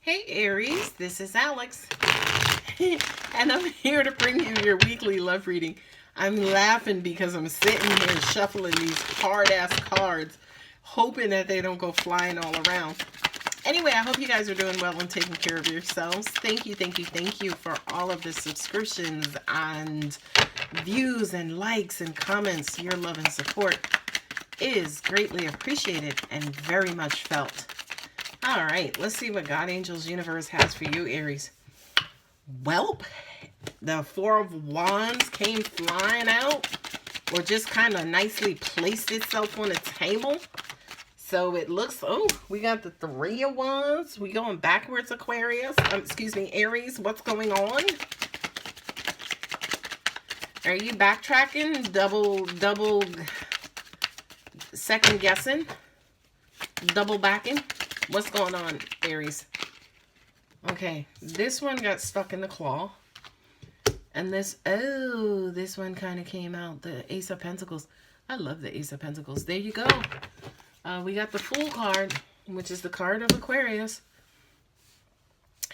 Hey Aries, this is Alex, and I'm here to bring you your weekly love reading. I'm laughing because I'm sitting here shuffling these hard-ass cards, hoping that they don't go flying all around. Anyway, I hope you guys are doing well and taking care of yourselves. Thank you for all of the subscriptions and views and likes and comments. Your love and support is greatly appreciated and very much felt. All right, let's see what God, Angels, Universe has for you, Aries. Welp, the Four of Wands came flying out, or just kind of nicely placed itself on the table. So it looks, oh, we got the Three of Wands. We going backwards, Aquarius. Excuse me, Aries, what's going on? Are you backtracking, double second guessing, double backing? What's going on, Aries? Okay, this one got stuck in the claw. And this one kind of came out, the Ace of Pentacles. I love the Ace of Pentacles. There you go. We got the Fool card, which is the card of Aquarius.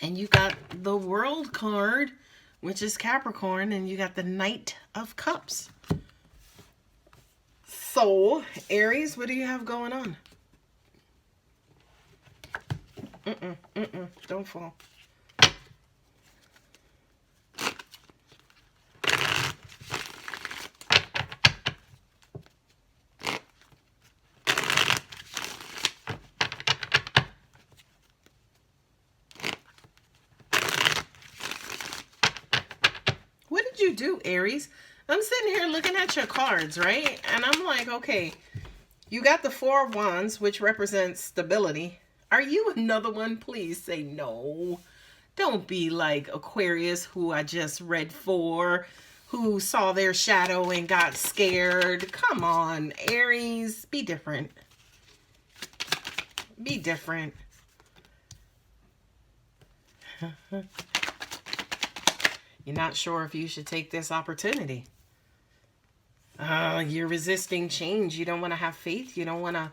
And you got the World card, which is Capricorn. And you got the Knight of Cups. So, Aries, what do you have going on? Don't fall. What did you do, Aries? I'm sitting here looking at your cards, right? And I'm like, okay, you got the Four of Wands, which represents stability. Are you another one? Please say no. Don't be like Aquarius, who I just read for, who saw their shadow and got scared. Come on, Aries. Be different. Be different. You're not sure if you should take this opportunity. You're resisting change. You don't want to have faith. You don't want to...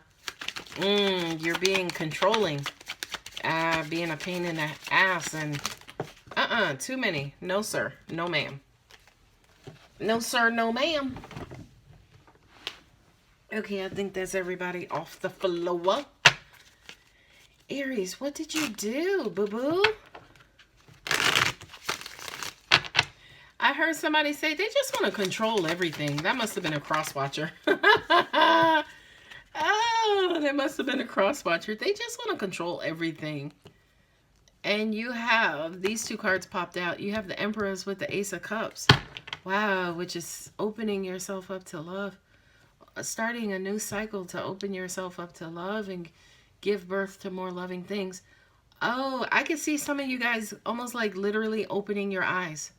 you're being controlling, being a pain in the ass, and too many. No sir, no ma'am. No sir, no ma'am. Okay, I think that's everybody off the floor. Aries, what did you do, boo-boo? I heard somebody say they just want to control everything. That must have been a cross-watcher. Oh, there must have been a cross-watcher. They just want to control everything. And you have, these two cards popped out. You have the Empress with the Ace of Cups. Wow, which is opening yourself up to love. Starting a new cycle to open yourself up to love and give birth to more loving things. Oh, I can see some of you guys almost like literally opening your eyes.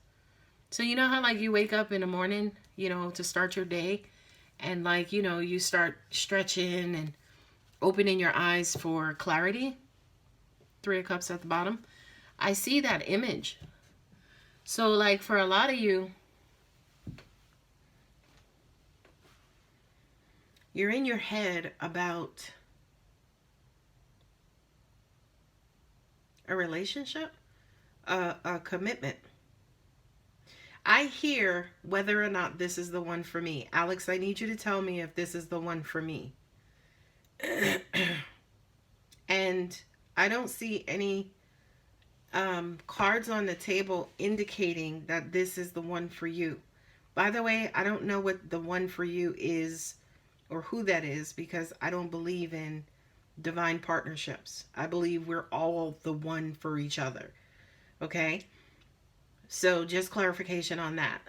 So you know how like you wake up in the morning, you know, to start your day? And like, you know, you start stretching and opening your eyes for clarity. Three of Cups at the bottom. I see that image. So like for a lot of you, you're in your head about a relationship, a commitment. I hear whether or not this is the one for me. Alex, I need you to tell me if this is the one for me. And I don't see any cards on the table indicating that this is the one for you. By the way, I don't know what the one for you is or who that is, because I don't believe in divine partnerships. I believe we're all the one for each other. Okay? So just clarification on that.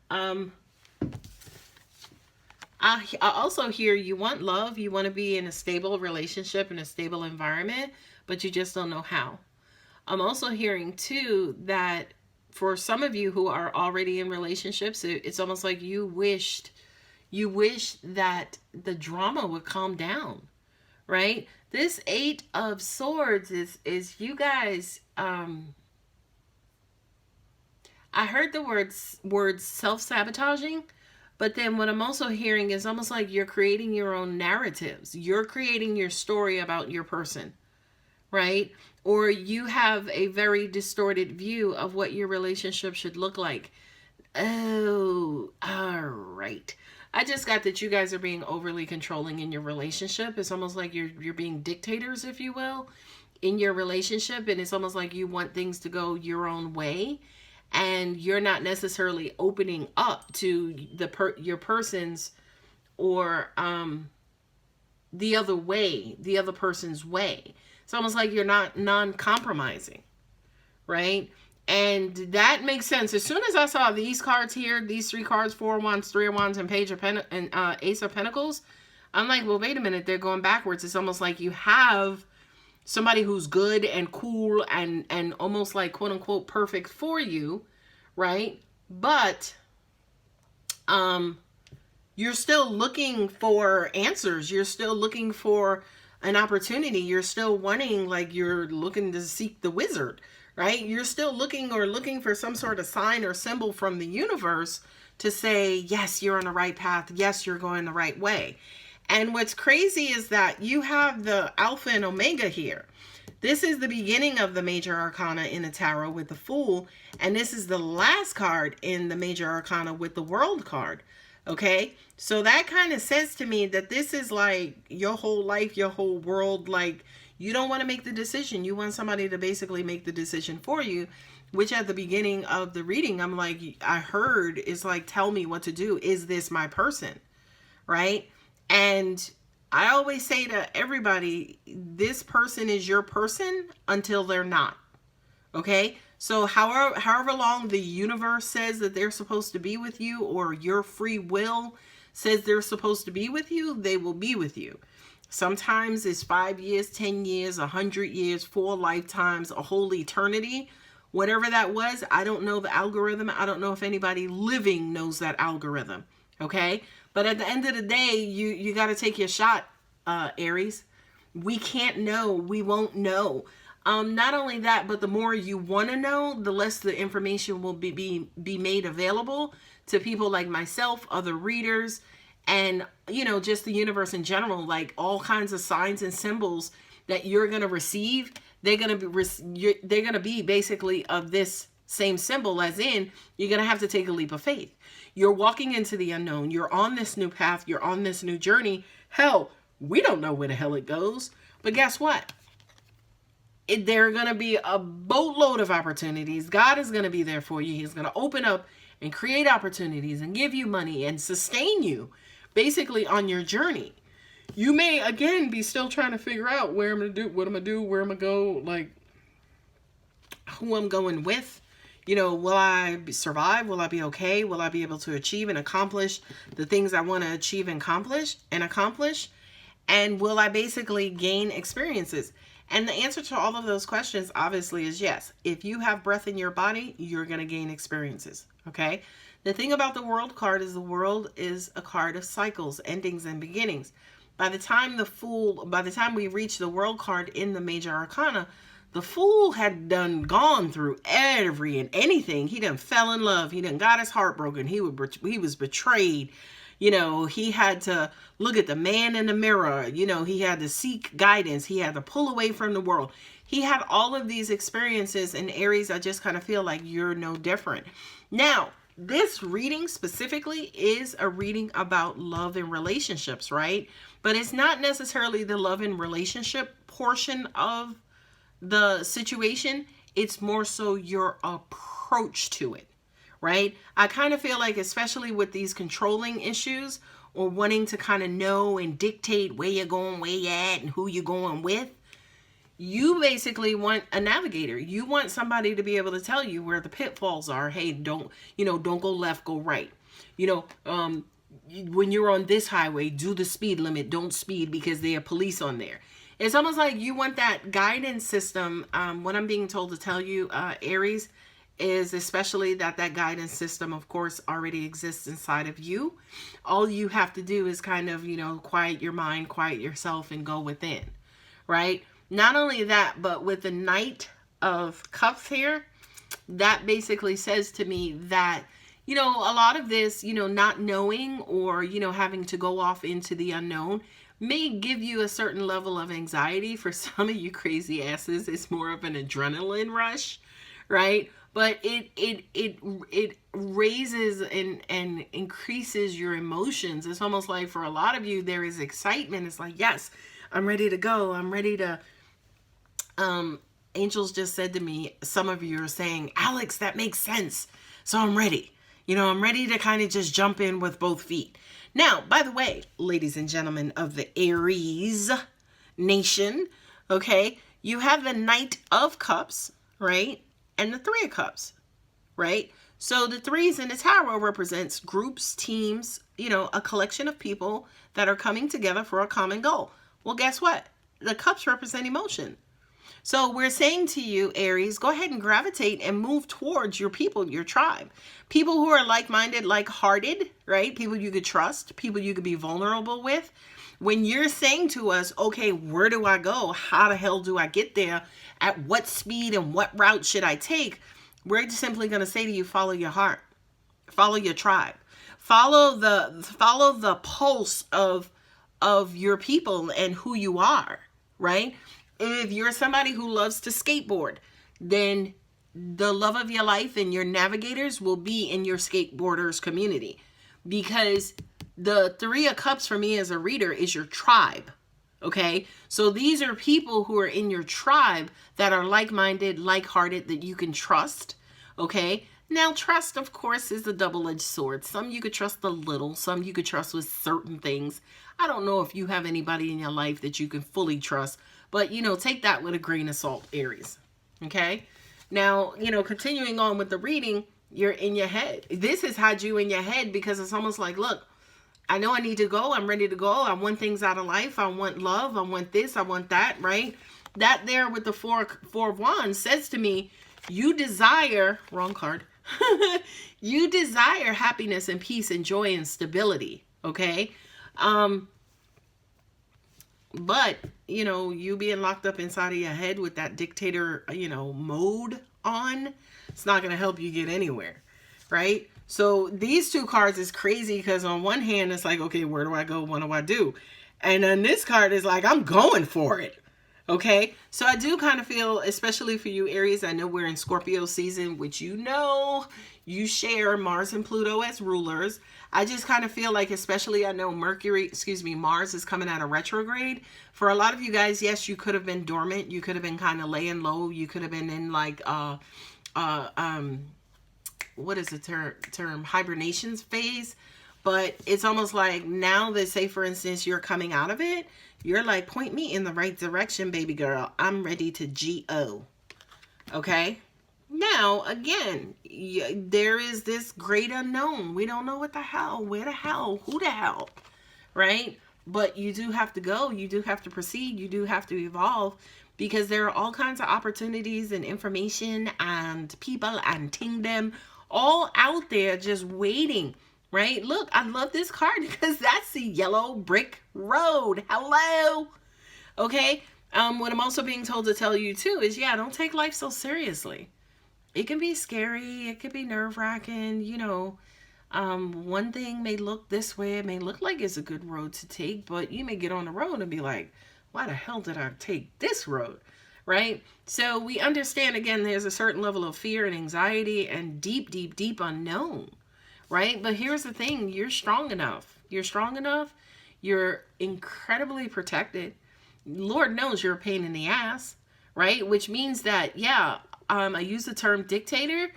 I also hear you want love. You want to be in a stable relationship, in a stable environment, but you just don't know how. I'm also hearing too that for some of you who are already in relationships, it's almost like you wish that the drama would calm down, right? This Eight of Swords is you guys... I heard the words self-sabotaging, but then what I'm also hearing is almost like you're creating your own narratives. You're creating your story about your person, right? Or you have a very distorted view of what your relationship should look like. Oh, all right. I just got that you guys are being overly controlling in your relationship. It's almost like you're being dictators, if you will, in your relationship, and it's almost like you want things to go your own way, and you're not necessarily opening up to your person's or the other way, the other person's way. It's almost like you're not non-compromising, right? And that makes sense. As soon as I saw these cards here, these three cards, 4 of Wands, 3 of Wands, and Page of Ace of Pentacles, I'm like, well, wait a minute, they're going backwards. It's almost like you have somebody who's good and cool and almost like quote unquote perfect for you, right? But you're still looking for answers. You're still looking for an opportunity. You're still wanting, like, you're looking to seek the wizard, right? You're still looking for some sort of sign or symbol from the universe to say, yes, you're on the right path. Yes, you're going the right way. And what's crazy is that you have the Alpha and Omega here. This is the beginning of the major arcana in the tarot with the Fool. And this is the last card in the major arcana with the World card. Okay, so that kind of says to me that this is like your whole life, your whole world. Like, you don't want to make the decision. You want somebody to basically make the decision for you, which at the beginning of the reading, I'm like, I heard is like, tell me what to do. Is this my person? Right? And I always say to everybody, this person is your person until they're not. Okay? So however long the universe says that they're supposed to be with you, or your free will says they're supposed to be with you, they will be with you. Sometimes it's 5 years, 10 years, 100 years, 4 lifetimes, a whole eternity. Whatever that was, I don't know the algorithm. I don't know if anybody living knows that algorithm. Okay? But at the end of the day, you got to take your shot, Aries. We can't know. We won't know. Not only that, but the more you want to know, the less the information will be made available to people like myself, other readers, and, you know, just the universe in general. Like, all kinds of signs and symbols that you're going to receive, they're going to be basically of this same symbol, as in, you're going to have to take a leap of faith. You're walking into the unknown. You're on this new path. You're on this new journey. Hell, we don't know where the hell it goes. But guess what? There are going to be a boatload of opportunities. God is going to be there for you. He's going to open up and create opportunities and give you money and sustain you basically on your journey. You may, again, be still trying to figure out where I'm going to do, what I'm going to do, where I'm going to go, like who I'm going with. You know, will I survive? Will I be okay? Will I be able to achieve and accomplish the things I want to achieve and accomplish? And will I basically gain experiences? And the answer to all of those questions, obviously, is yes. If you have breath in your body, you're going to gain experiences, okay? The thing about the World card is the World is a card of cycles, endings, and beginnings. By the time we reach the World card in the major arcana, the Fool had gone through every and anything. He done fell in love. He done got his heart broken. He was betrayed. You know, he had to look at the man in the mirror. You know, he had to seek guidance. He had to pull away from the world. He had all of these experiences. And Aries, I just kind of feel like you're no different. Now, this reading specifically is a reading about love and relationships, right? But it's not necessarily the love and relationship portion of the situation. It's more so your approach to it. Right? I kind of feel like, especially with these controlling issues, or wanting to kind of know and dictate where you're going, where you at, and who you're going with, you basically want a navigator. You want somebody to be able to tell you where the pitfalls are. Hey, don't go left, go right. You know, when you're on this highway, do the speed limit. Don't speed because there are police on there. It's almost like you want that guidance system. What I'm being told to tell you, Aries, is especially that guidance system, of course, already exists inside of you. All you have to do is kind of, you know, quiet your mind, quiet yourself, and go within, right? Not only that, but with the Knight of Cups here, that basically says to me that, you know, a lot of this, you know, not knowing or, you know, having to go off into the unknown may give you a certain level of anxiety. For some of you crazy asses, it's more of an adrenaline rush, right? But it raises and increases your emotions. It's almost like for a lot of you there is excitement. It's like, yes, I'm ready to go. I'm ready to angels just said to me, some of you are saying, Alex, that makes sense. So I'm ready. You know, I'm ready to kind of just jump in with both feet. Now, by the way, ladies and gentlemen of the Aries nation, okay, you have the Knight of Cups, right? And the Three of Cups, right? So the threes in the tarot represents groups, teams, you know, a collection of people that are coming together for a common goal. Well, guess what? The cups represent emotion. So we're saying to you, Aries, go ahead and gravitate and move towards your people, your tribe. People who are like-minded, like-hearted, right? People you could trust, people you could be vulnerable with. When you're saying to us, okay, where do I go? How the hell do I get there? At what speed and what route should I take? We're simply going to say to you, follow your heart. Follow your tribe. Follow the pulse of your people and who you are, right? If you're somebody who loves to skateboard, then the love of your life and your navigators will be in your skateboarders community, because the Three of Cups for me as a reader is your tribe. Okay, so these are people who are in your tribe that are like-minded, like-hearted, that you can trust. Okay, now trust, of course, is a double-edged sword. Some you could trust a little, some you could trust with certain things. I don't know if you have anybody in your life that you can fully trust, but, you know, take that with a grain of salt, Aries. Okay, now, you know, continuing on with the reading, you're in your head. This has had you in your head because it's almost like, look, I know I need to go. I'm ready to go. I want things out of life. I want love. I want this. I want that, right? That there with the four of Wands says to me, you desire, wrong card, you desire happiness and peace and joy and stability, okay? But, you know, you being locked up inside of your head with that dictator, you know, mode on, it's not going to help you get anywhere, right? So these two cards is crazy because on one hand, it's like, okay, where do I go? What do I do? And then this card is like, I'm going for it. Okay. So I do kind of feel, especially for you, Aries, I know we're in Scorpio season, which, you know, you share Mars and Pluto as rulers. I just kind of feel like, especially I know Mars is coming out of retrograde. For a lot of you guys, yes, you could have been dormant. You could have been kind of laying low. You could have been in like, what is the term? Hibernations phase. But it's almost like now that, say, for instance, you're coming out of it, you're like, point me in the right direction, baby girl. I'm ready to G-O. Okay? Now, again, there is this great unknown. We don't know what the hell, where the hell, who the hell, right? But you do have to go. You do have to proceed. You do have to evolve, because there are all kinds of opportunities and information and people and kingdom all out there just waiting, right? Look, I love this card because that's the yellow brick road. Hello. Okay. What I'm also being told to tell you too is, yeah, don't take life so seriously. It can be scary. It could be nerve-wracking. You know, one thing may look this way. It may look like it's a good road to take, but you may get on the road and be like, why the hell did I take this road? Right? So we understand, again, there's a certain level of fear and anxiety and deep, deep, deep unknown, right? But here's the thing. You're strong enough. You're strong enough. You're incredibly protected. Lord knows you're a pain in the ass, right? Which means that, yeah, I use the term dictator,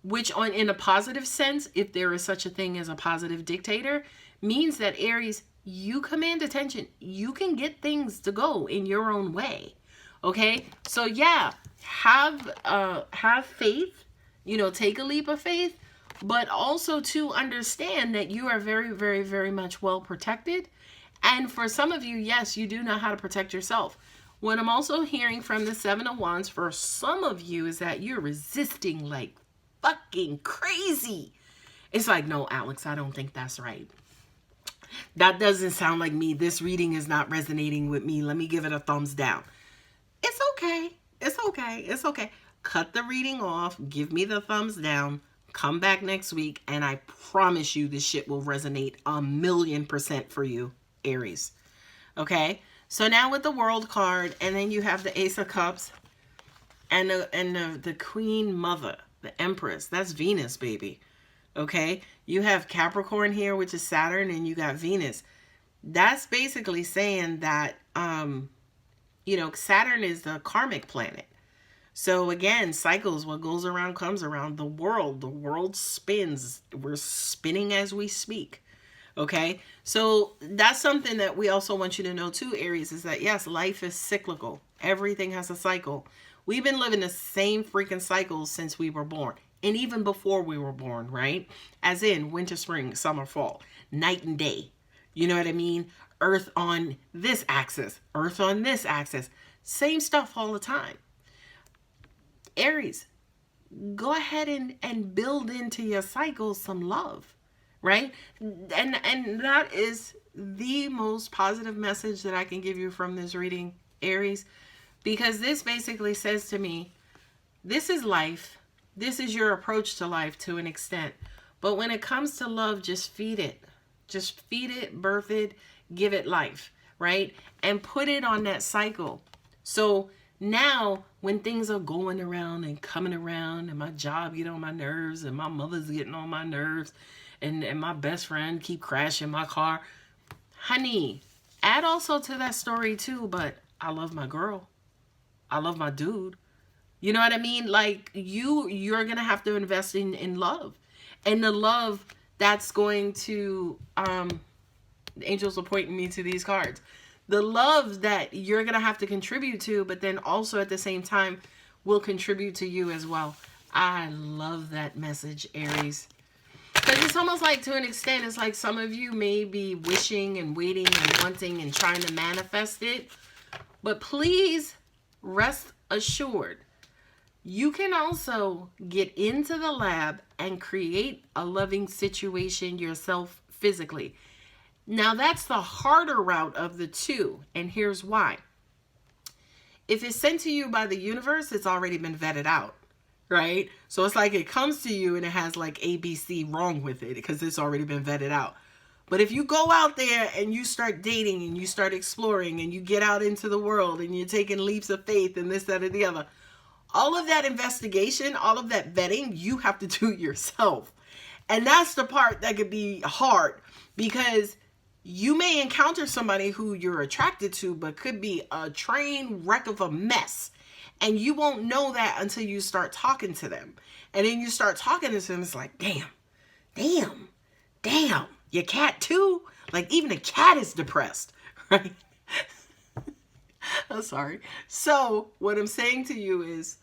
which in a positive sense, if there is such a thing as a positive dictator, means that, Aries, you command attention. You can get things to go in your own way. Okay, so yeah, have faith, you know, take a leap of faith, but also to understand that you are very, very, very much well protected. And for some of you, yes, you do know how to protect yourself. What I'm also hearing from the Seven of Wands for some of you is that you're resisting like fucking crazy. It's like, no, Alex, I don't think that's right. That doesn't sound like me. This reading is not resonating with me. Let me give it a thumbs down. It's okay. It's okay. It's okay. Cut the reading off. Give me the thumbs down. Come back next week, and I promise you this shit will resonate 1,000,000% for you, Aries. Okay, so now with the World card, and then you have the Ace of Cups and the Queen Mother, the Empress. That's Venus, baby. Okay, you have Capricorn here, which is Saturn, and you got Venus. That's basically saying that, you know, Saturn is the karmic planet. So again, cycles, what goes around comes around. The world spins. We're spinning as we speak. Okay, so that's something that we also want you to know too, Aries, is that yes, life is cyclical. Everything has a cycle. We've been living the same freaking cycles since we were born, and even before we were born, right? As in winter, spring, summer, fall, night and day. You know what I mean? Earth on this axis, Earth on this axis. Same stuff all the time. Aries, go ahead and build into your cycle some love, right? And that is the most positive message that I can give you from this reading, Aries, because this basically says to me, this is life. This is your approach to life to an extent. But when it comes to love, just feed it. Just feed it, birth it, give it life, right? And put it on that cycle. So now when things are going around and coming around, and my job get on my nerves, and my mother's getting on my nerves, and my best friend keep crashing my car, honey, add also to that story too, but I love my girl. I love my dude. You know what I mean? Like you're going to have to invest in love. And the love that's going to, the angels are pointing me to these cards. The love that you're going to have to contribute to, but then also at the same time will contribute to you as well. I love that message, Aries. Because it's almost like, to an extent, it's like some of you may be wishing and waiting and wanting and trying to manifest it. But please rest assured, you can also get into the lab and create a loving situation yourself physically. Now, that's the harder route of the two, and here's why. If it's sent to you by the universe, it's already been vetted out, right? So it's like it comes to you and it has like ABC wrong with it because it's already been vetted out. But if you go out there and you start dating and you start exploring and you get out into the world and you're taking leaps of faith and this, that, or the other, all of that investigation, all of that vetting, you have to do yourself. And that's the part that could be hard, because you may encounter somebody who you're attracted to, but could be a train wreck of a mess. And you won't know that until you start talking to them. And then you start talking to them, it's like, damn, your cat too? Like even a cat is depressed, right? I'm sorry. So what I'm saying to you is,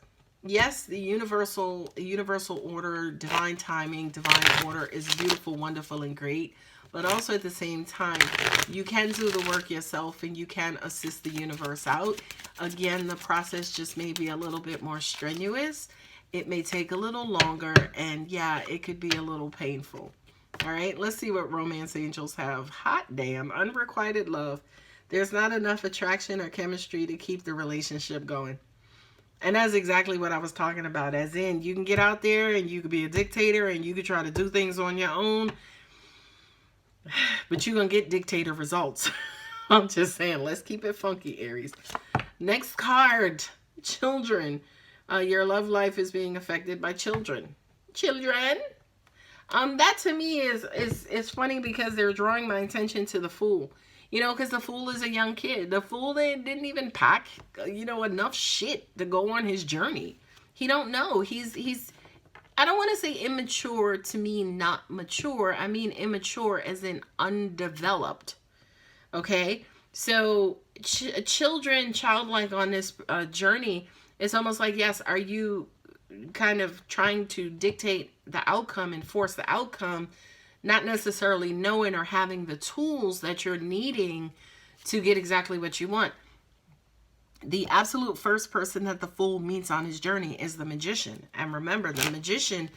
yes, the universal order, divine timing, divine order is beautiful, wonderful, and great. But also at the same time, you can do the work yourself and you can assist the universe out. Again, the process just may be a little bit more strenuous. It may take a little longer, and yeah, it could be a little painful. All right, let's see what romance angels have. Hot damn, unrequited love. There's not enough attraction or chemistry to keep the relationship going. And that's exactly what I was talking about. As in, you can get out there and you could be a dictator and you could try to do things on your own, but you're going to get dictator results. I'm just saying, let's keep it funky, Aries. Next card, children. Your love life is being affected by children. Children? That to me is funny, because they're drawing my attention to the Fool. You know, because the Fool is a young kid. The Fool, they didn't even pack, you know, enough shit to go on his journey. He don't know. He's I don't want to say immature to mean not mature. I mean immature as in undeveloped. Okay? So children, childlike on this journey, it's almost like, yes, are you kind of trying to dictate the outcome and force the outcome, not necessarily knowing or having the tools that you're needing to get exactly what you want. The absolute first person that the Fool meets on his journey is the Magician. And remember, the Magician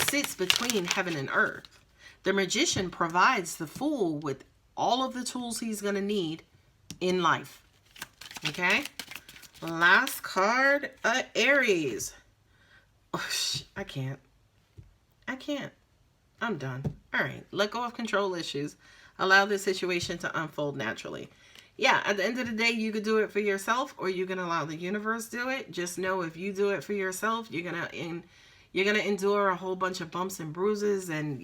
sits between heaven and earth. The Magician provides the Fool with all of the tools he's going to need in life. Okay? Last card, Aries. Oh, I can't. I'm done. All right. Let go of control issues. Allow this situation to unfold naturally. yeah, at the end of the day, you could do it for yourself, or you can allow the universe do it. Just know, if you do it for yourself, you're gonna endure a whole bunch of bumps and bruises, and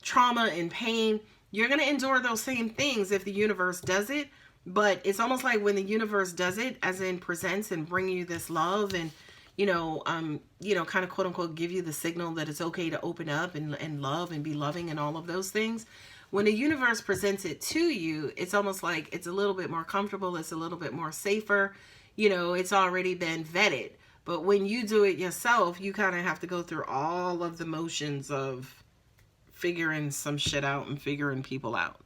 trauma and pain. You're gonna endure those same things if the universe does it. But it's almost like when the universe does it, as in presents and bring you this love, and kind of quote unquote give you the signal that it's okay to open up and love and be loving and all of those things. When the universe presents it to you, it's almost like it's a little bit more comfortable. It's a little bit more safer. It's already been vetted. But when you do it yourself, you kind of have to go through all of the motions of figuring some shit out and figuring people out.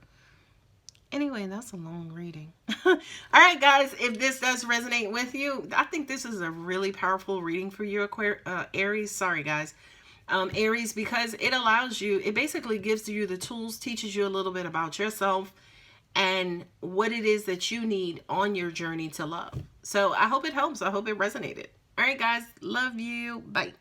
Anyway, that's a long reading. All right, guys, if this does resonate with you, I think this is a really powerful reading for you, Aries. Sorry, guys. Aries, because it basically gives you the tools, teaches you a little bit about yourself and what it is that you need on your journey to love. So I hope it helps. I hope it resonated. All right, guys. Love you. Bye.